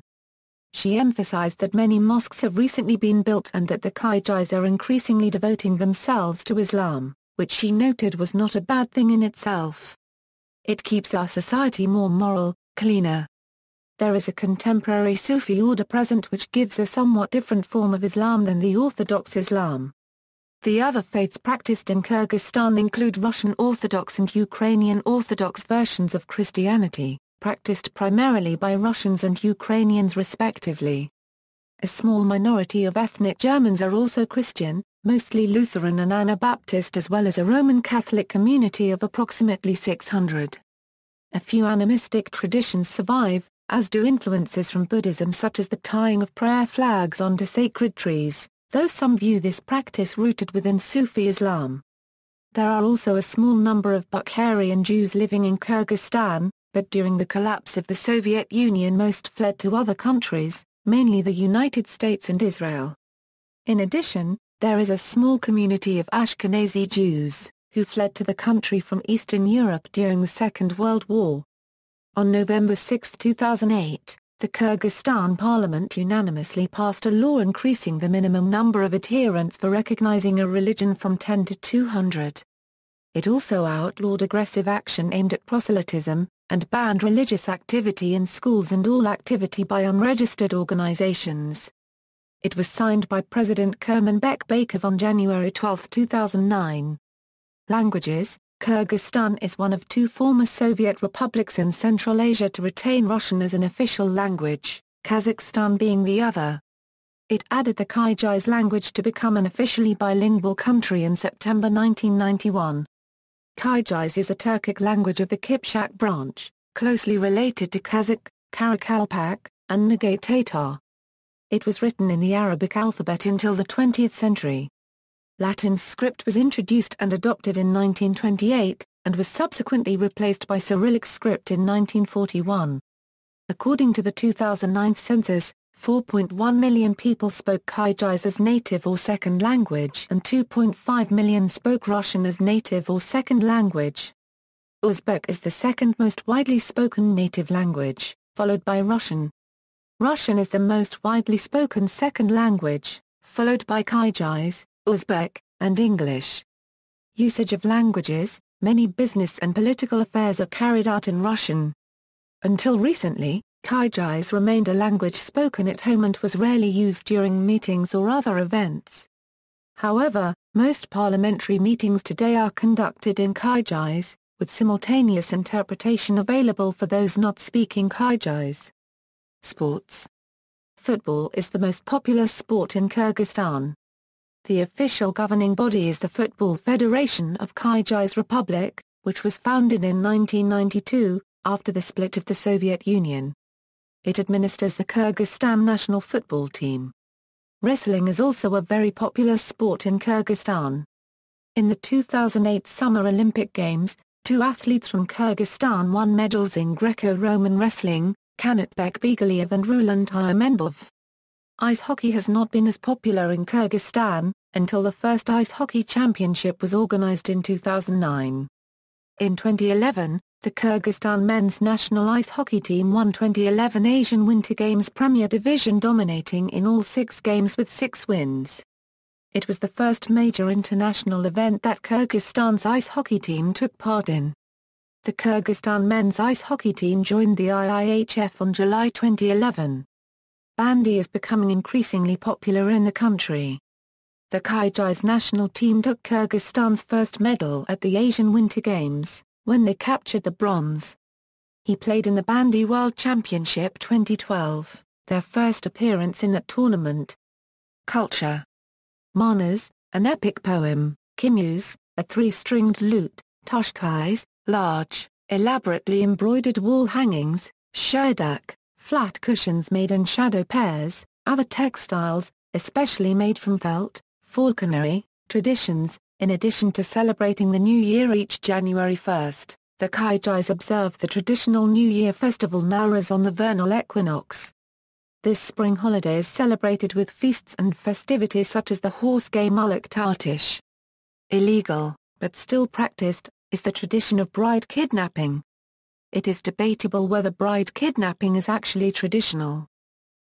She emphasized that many mosques have recently been built and that the Kyrgyz are increasingly devoting themselves to Islam, which she noted was not a bad thing in itself. "It keeps our society more moral, cleaner. There is a contemporary Sufi order present which gives a somewhat different form of Islam than the Orthodox Islam." The other faiths practiced in Kyrgyzstan include Russian Orthodox and Ukrainian Orthodox versions of Christianity, practiced primarily by Russians and Ukrainians respectively. A small minority of ethnic Germans are also Christian, mostly Lutheran and Anabaptist, as well as a Roman Catholic community of approximately 600. A few animistic traditions survive, as do influences from Buddhism such as the tying of prayer flags onto sacred trees, though some view this practice rooted within Sufi Islam. There are also a small number of Bukharian Jews living in Kyrgyzstan, but during the collapse of the Soviet Union most fled to other countries, mainly the United States and Israel. In addition, there is a small community of Ashkenazi Jews, who fled to the country from Eastern Europe during the Second World War. On November 6, 2008, the Kyrgyzstan parliament unanimously passed a law increasing the minimum number of adherents for recognizing a religion from 10 to 200. It also outlawed aggressive action aimed at proselytism, and banned religious activity in schools and all activity by unregistered organizations. It was signed by President Kurmanbek Bakov on January 12, 2009. Languages: Kyrgyzstan is one of two former Soviet republics in Central Asia to retain Russian as an official language, Kazakhstan being the other. It added the Kyrgyz language to become an officially bilingual country in September 1991. Kyrgyz is a Turkic language of the Kipchak branch, closely related to Kazakh, Karakalpak, and Nogay Tatar. It was written in the Arabic alphabet until the 20th century. Latin script was introduced and adopted in 1928, and was subsequently replaced by Cyrillic script in 1941. According to the 2009 census, 4.1 million people spoke Kyrgyz as native or second language and 2.5 million spoke Russian as native or second language. Uzbek is the second most widely spoken native language, followed by Russian. Russian is the most widely spoken second language, followed by Kyrgyz, Uzbek, and English. Usage of languages: many business and political affairs are carried out in Russian. Until recently, Kyrgyz remained a language spoken at home and was rarely used during meetings or other events. However, most parliamentary meetings today are conducted in Kyrgyz, with simultaneous interpretation available for those not speaking Kyrgyz. Sports. Football is the most popular sport in Kyrgyzstan. The official governing body is the Football Federation of Kyrgyz Republic, which was founded in 1992, after the split of the Soviet Union. It administers the Kyrgyzstan national football team. Wrestling is also a very popular sport in Kyrgyzstan. In the 2008 Summer Olympic Games, 2 athletes from Kyrgyzstan won medals in Greco-Roman wrestling, Kanatbek Begaliev and Ruland Tyrmenbov. Ice hockey has not been as popular in Kyrgyzstan, until the first ice hockey championship was organized in 2009. In 2011, the Kyrgyzstan men's national ice hockey team won 2011 Asian Winter Games Premier Division, dominating in all 6 games with 6 wins. It was the first major international event that Kyrgyzstan's ice hockey team took part in. The Kyrgyzstan men's ice hockey team joined the IIHF on July 2011. Bandy is becoming increasingly popular in the country. The Kyrgyz national team took Kyrgyzstan's first medal at the Asian Winter Games, when they captured the bronze. He played in the Bandy World Championship 2012, their first appearance in that tournament. Culture. Manas, an epic poem, Kimyus, a 3-stringed lute, Tushkais, large, elaborately embroidered wall hangings, Sherdak, flat cushions made in shadow pairs, other textiles, especially made from felt, falconry, traditions. In addition to celebrating the New Year each January 1st, the Kyrgyz observe the traditional New Year festival Nowruz on the vernal equinox. This spring holiday is celebrated with feasts and festivities such as the horse game Uluk Tartish. Illegal, but still practiced, is the tradition of bride kidnapping. It is debatable whether bride kidnapping is actually traditional.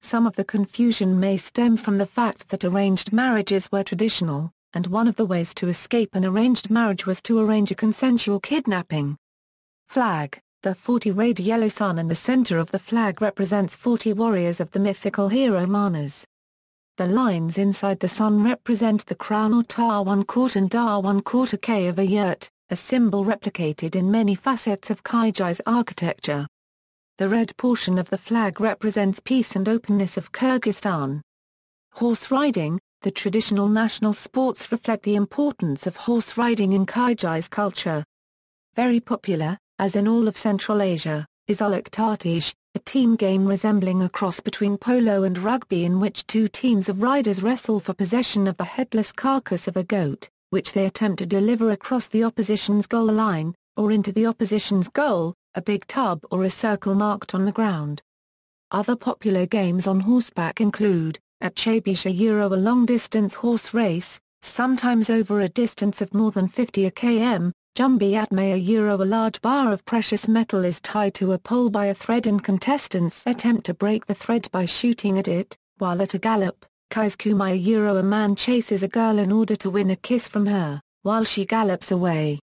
Some of the confusion may stem from the fact that arranged marriages were traditional, and one of the ways to escape an arranged marriage was to arrange a consensual kidnapping. Flag. The 40-rayed yellow sun in the center of the flag represents 40 warriors of the mythical hero Manas. The lines inside the sun represent the crown or Tar-1 court and Dar-1 quarter K of a yurt, a symbol replicated in many facets of Kyrgyz architecture. The red portion of the flag represents peace and openness of Kyrgyzstan. Horse riding. The traditional national sports reflect the importance of horse riding in Kyrgyz culture. Very popular, as in all of Central Asia, is Uluk Tartish, a team game resembling a cross between polo and rugby in which 2 teams of riders wrestle for possession of the headless carcass of a goat, which they attempt to deliver across the opposition's goal line, or into the opposition's goal, a big tub or a circle marked on the ground. Other popular games on horseback include Attribution, a long-distance horse race, sometimes over a distance of more than 50 km, Jumbi Atme, a large bar of precious metal is tied to a pole by a thread and contestants attempt to break the thread by shooting at it, while at a gallop, Kizkumai, a man chases a girl in order to win a kiss from her, while she gallops away.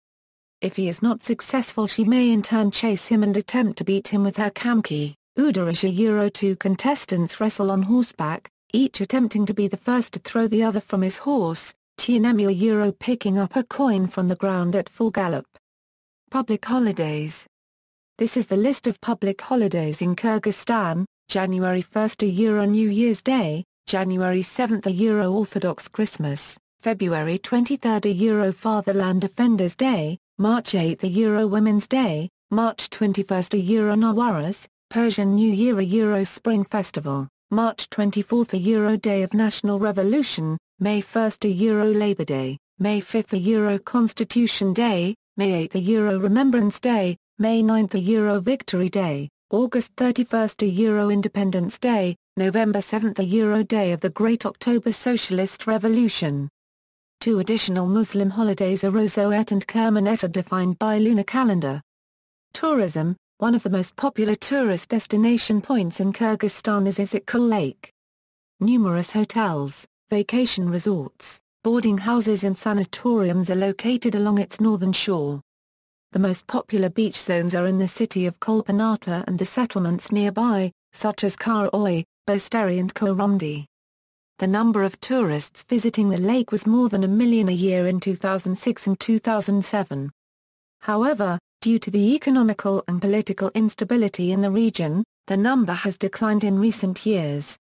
If he is not successful, she may in turn chase him and attempt to beat him with her kamki. Udarish, 2 contestants wrestle on horseback, each attempting to be the first to throw the other from his horse, Chianemu, picking up a coin from the ground at full gallop. Public holidays. This is the list of public holidays in Kyrgyzstan: January 1st New Year's Day, January 7th Orthodox Christmas, February 23rd Fatherland Defenders Day, March 8th Women's Day, March 21st Nowruz, Persian New Year Spring Festival, March 24th Day of National Revolution, May 1st Labor Day, May 5th Constitution Day, May 8th Remembrance Day, May 9th Victory Day, August 31st a Euro Independence Day, November 7th a Euro Day of the Great October Socialist Revolution. 2 additional Muslim holidays are Rozoet and Kermanet are defined by lunar calendar. Tourism. One of the most popular tourist destination points in Kyrgyzstan is Isikkul Lake. Numerous hotels, vacation resorts, boarding houses and sanatoriums are located along its northern shore. The most popular beach zones are in the city of Kolpanata and the settlements nearby, such as Karaoy, Bosteri and Kurumdi. The number of tourists visiting the lake was more than 1 million a year in 2006 and 2007. However, due to the economical and political instability in the region, the number has declined in recent years.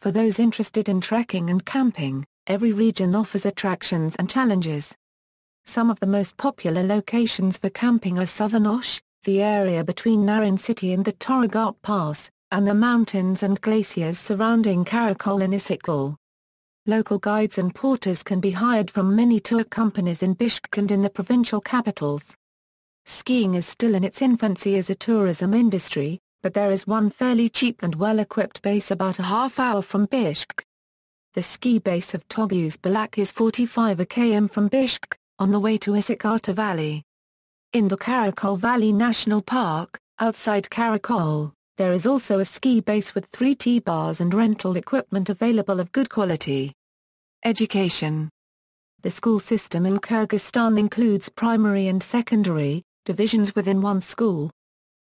For those interested in trekking and camping, every region offers attractions and challenges. Some of the most popular locations for camping are Southern Osh, the area between Narin City and the Toragat Pass, and the mountains and glaciers surrounding Karakol and Isikkul. Local guides and porters can be hired from many tour companies in Bishkek and in the provincial capitals. Skiing is still in its infancy as a tourism industry, but there is one fairly cheap and well-equipped base about a half-hour from Bishkek. The ski base of Togyuz Balak is 45 km from Bishkek, on the way to Isikkata Valley. In the Karakol Valley National Park, outside Karakol, there is also a ski base with 3 T-bars and rental equipment available of good quality. Education. The school system in Kyrgyzstan includes primary and secondary divisions within one school.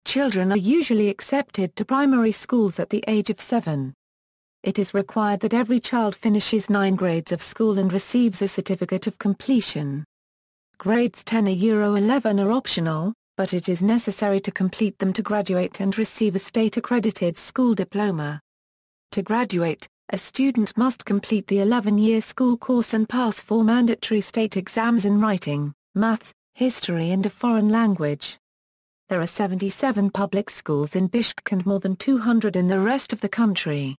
Children are usually accepted to primary schools at the age of 7. It is required that every child finishes 9 grades of school and receives a certificate of completion. Grades 10 and Euro 11 are optional, but it is necessary to complete them to graduate and receive a state-accredited school diploma. To graduate, a student must complete the 11-year school course and pass 4 mandatory state exams in writing, maths, history and a foreign language. There are 77 public schools in Bishkek and more than 200 in the rest of the country.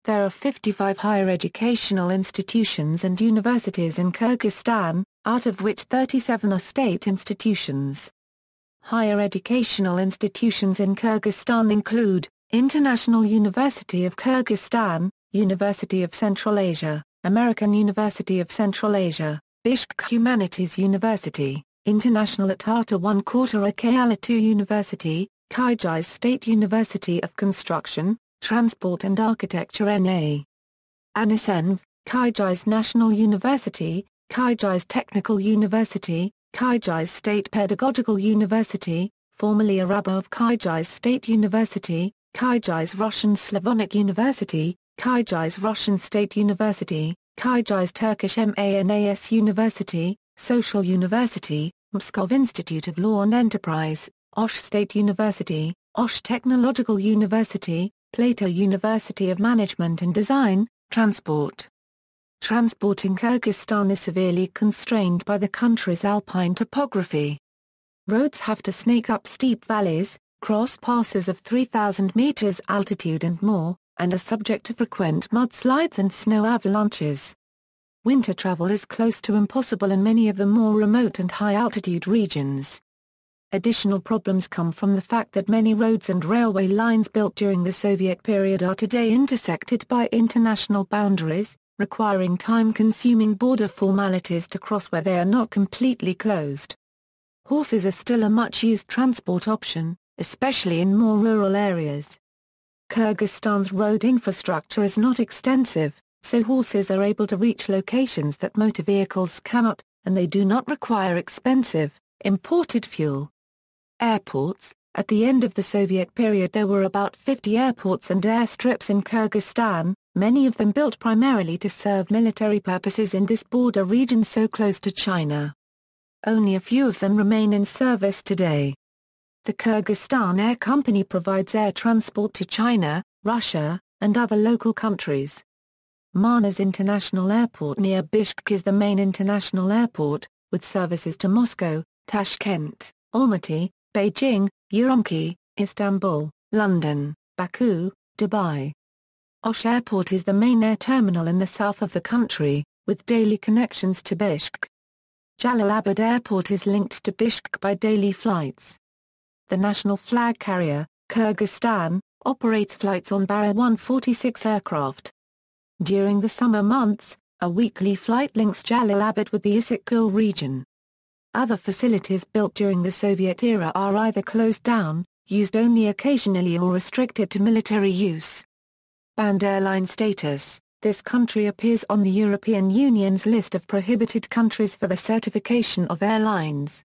There are 55 higher educational institutions and universities in Kyrgyzstan, out of which 37 are state institutions. Higher educational institutions in Kyrgyzstan include International University of Kyrgyzstan, University of Central Asia, American University of Central Asia, Bishkek Humanities University, International Atata 1/4 Alatu University, Kyrgyz State University of Construction, Transport and Architecture N.A. Anisenv, Kyrgyz National University, Kyrgyz Technical University, Kyrgyz State Pedagogical University, formerly Arabov Kyrgyz State University, Kyrgyz Russian Slavonic University, Kyrgyz Russian State University, Kyrgyz Turkish MANAS University, Social University, Mskov Institute of Law and Enterprise, Osh State University, Osh Technological University, Plato University of Management and Design. Transport. Transport in Kyrgyzstan is severely constrained by the country's alpine topography. Roads have to snake up steep valleys, cross passes of 3,000 meters altitude and more, and are subject to frequent mudslides and snow avalanches. Winter travel is close to impossible in many of the more remote and high-altitude regions. Additional problems come from the fact that many roads and railway lines built during the Soviet period are today intersected by international boundaries, requiring time-consuming border formalities to cross where they are not completely closed. Horses are still a much-used transport option, especially in more rural areas. Kyrgyzstan's road infrastructure is not extensive, so horses are able to reach locations that motor vehicles cannot, and they do not require expensive, imported fuel. Airports. At the end of the Soviet period there were about 50 airports and airstrips in Kyrgyzstan, many of them built primarily to serve military purposes in this border region so close to China. Only a few of them remain in service today. The Kyrgyzstan Air Company provides air transport to China, Russia, and other local countries. Manas International Airport near Bishkek is the main international airport, with services to Moscow, Tashkent, Almaty, Beijing, Ürümqi, Istanbul, London, Baku, Dubai. Osh Airport is the main air terminal in the south of the country, with daily connections to Bishkek. Jalalabad Airport is linked to Bishkek by daily flights. The national flag carrier, Kyrgyzstan, operates flights on Bara-146 aircraft. During the summer months, a weekly flight links Jalalabad with the Issyk-Kul region. Other facilities built during the Soviet era are either closed down, used only occasionally or restricted to military use. Banned airline status. This country appears on the European Union's list of prohibited countries for the certification of airlines.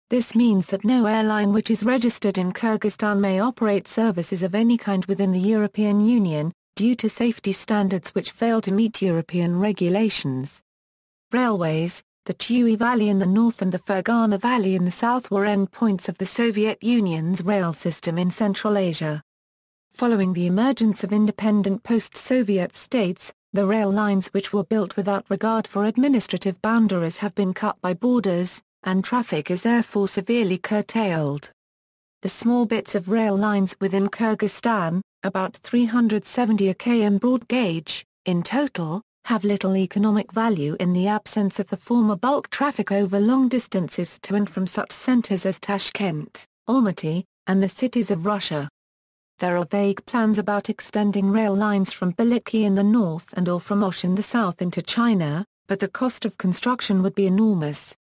This means that no airline which is registered in Kyrgyzstan may operate services of any kind within the European Union, due to safety standards which fail to meet European regulations. Railways. The Tui Valley in the north and the Fergana Valley in the south were endpoints of the Soviet Union's rail system in Central Asia. Following the emergence of independent post-Soviet states, the rail lines which were built without regard for administrative boundaries have been cut by borders, and traffic is therefore severely curtailed. The small bits of rail lines within Kyrgyzstan, about 370 km broad gauge, in total, have little economic value in the absence of the former bulk traffic over long distances to and from such centers as Tashkent, Almaty, and the cities of Russia. There are vague plans about extending rail lines from Biliki in the north and or from Osh in the south into China, but the cost of construction would be enormous.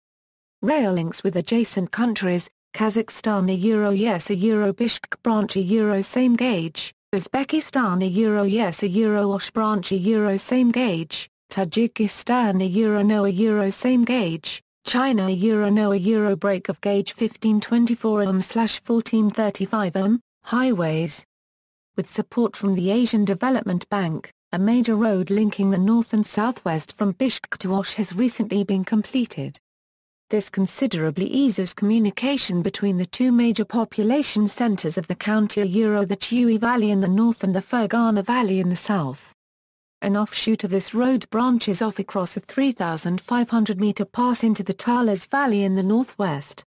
Rail links with adjacent countries, Kazakhstan yes Bishkek branch same gauge, Uzbekistan yes Osh branch same gauge, Tajikistan no same gauge, China no break of gauge 1524 1435 highways. With support from the Asian Development Bank, a major road linking the north and southwest from Bishkek to Osh has recently been completed. This considerably eases communication between the two major population centers of the county the Tui Valley in the north and the Fergana Valley in the south. An offshoot of this road branches off across a 3,500-meter pass into the Talas Valley in the northwest.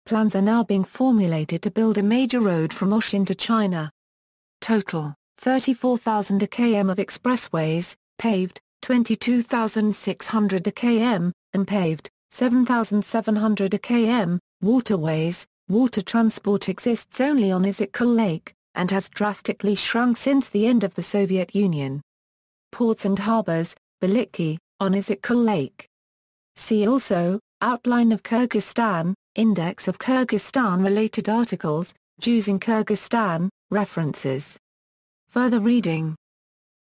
Plans are now being formulated to build a major road from Osh into China. Total, 34,000 km of expressways, paved, 22,600 km, unpaved, 7,700 km, waterways. Water transport exists only on Issyk-Kul Lake, and has drastically shrunk since the end of the Soviet Union. Ports and harbors, Biliki, on Issyk-Kul Lake. See also, Outline of Kyrgyzstan, Index of Kyrgyzstan-related articles, Jews in Kyrgyzstan, references. Further reading.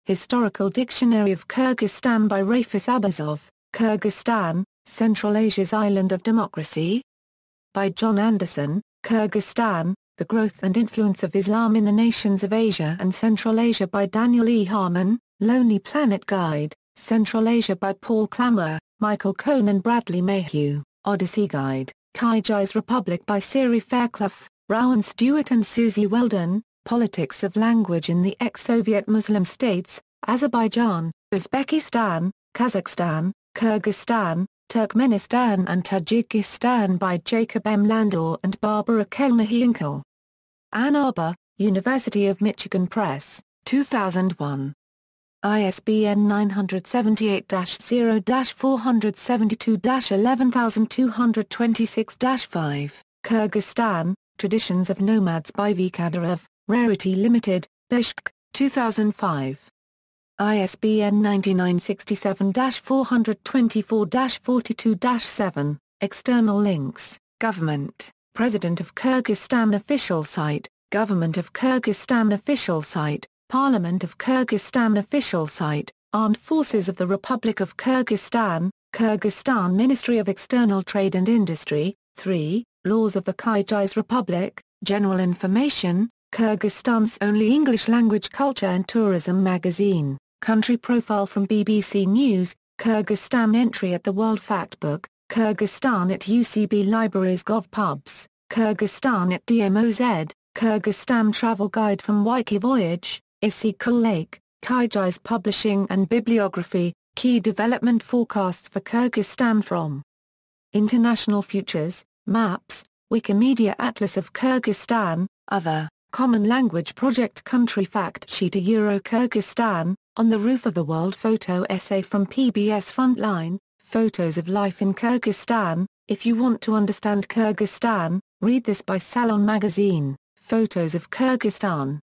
Historical Dictionary of Kyrgyzstan by Rafis Abazov, Kyrgyzstan, Central Asia's Island of Democracy. By John Anderson, Kyrgyzstan, The Growth and Influence of Islam in the Nations of Asia and Central Asia by Daniel E. Harmon, Lonely Planet Guide, Central Asia by Paul Klammer, Michael Cohn and Bradley Mayhew, Odyssey Guide, Kyrgyz Republic by Siri Fairclough, Rowan Stewart and Susie Weldon, Politics of Language in the Ex-Soviet Muslim States, Azerbaijan, Uzbekistan, Kazakhstan, Kyrgyzstan, Turkmenistan and Tajikistan by Jacob M. Landor and Barbara Kellner-Hinkle. Ann Arbor, University of Michigan Press, 2001. ISBN 978-0-472-11226-5, Kyrgyzstan, Traditions of Nomads by V. Kadyrov, Rarity Limited, Bishkek, 2005. ISBN 9967-424-42-7, External links, Government, President of Kyrgyzstan Official Site, Government of Kyrgyzstan Official Site, Parliament of Kyrgyzstan Official Site, Armed Forces of the Republic of Kyrgyzstan, Kyrgyzstan Ministry of External Trade and Industry, 3, Laws of the Kyrgyz Republic, General Information, Kyrgyzstan's only English-language culture and tourism magazine, Country Profile from BBC News, Kyrgyzstan Entry at the World Factbook, Kyrgyzstan at UCB Libraries GovPubs, Kyrgyzstan at DMOZ, Kyrgyzstan Travel Guide from Wiki Voyage, Issyk-Kul Lake, Kyrgyz Publishing and Bibliography, Key Development Forecasts for Kyrgyzstan from International Futures, Maps, Wikimedia Atlas of Kyrgyzstan, Other, Common Language Project Country Fact Sheet Kyrgyzstan, On the Roof of the World Photo Essay from PBS Frontline, Photos of Life in Kyrgyzstan. If you want to understand Kyrgyzstan, read this by Salon Magazine. Photos of Kyrgyzstan.